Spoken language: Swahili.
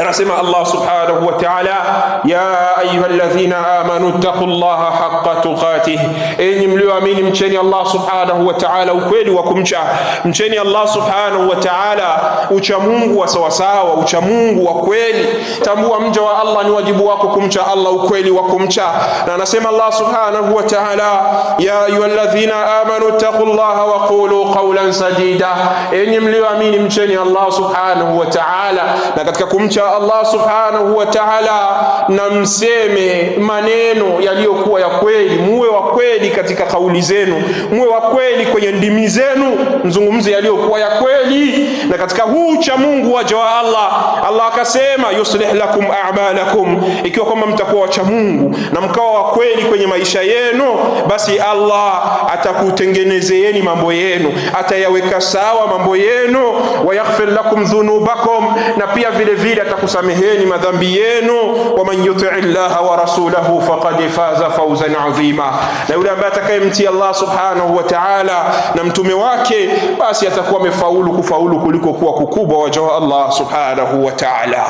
Anasema Allah subhanahu wa ta'ala, ya ayyuhalladhina amanu taqullaha haqqa tuqatih, enyi mlioamini mcheni Allah subhanahu wa ta'ala ukweli wa kumcha. Mcheni Allah subhanahu wa ta'ala ucha Mungu wa sawasawa, ucha Mungu wa kweli. Tambua mja wa Allah ni wajibu wako kumcha Allah ukweli wa kumcha. Na anasema Allah subhanahu wa ta'ala, ya ayyuhalladhina amanu taqullaha wa qulu qawlan sadida, enyi mlioamini mcheni Allah subhanahu wa ta'ala, na katika kumcha Allah subhanahu wa ta'ala na mseme maneno yaliyokuwa ya kweli. Muwe wa kweli katika kauli zenu, muwe wa kweli kwenye ndimi zenu, mzungumze yaliyokuwa ya kweli. Na katika huu cha Mungu waja wa Allah akasema yuslih lakum a'malakum, ikiwa kama mtakuwa wacha Mungu na mkawa wa kweli kwenye maisha yenu, basi Allah atakutengenezeeni mambo yenu, atayaweka sawa mambo yenu. Wa yaghfir lakum dhunubakum, na pia vile vile atakusameheni madhambi yenu. Wa man yuti'i llaha wa rasulahu faqad faza fawzan 'azima, na yule ambaye atakayemtii Allah subhanahu wa ta'ala na mtume wake, basi atakuwa amefaulu kufaulu kuliko kuwa kukubwa waja wa Allah subhanahu wa ta'ala.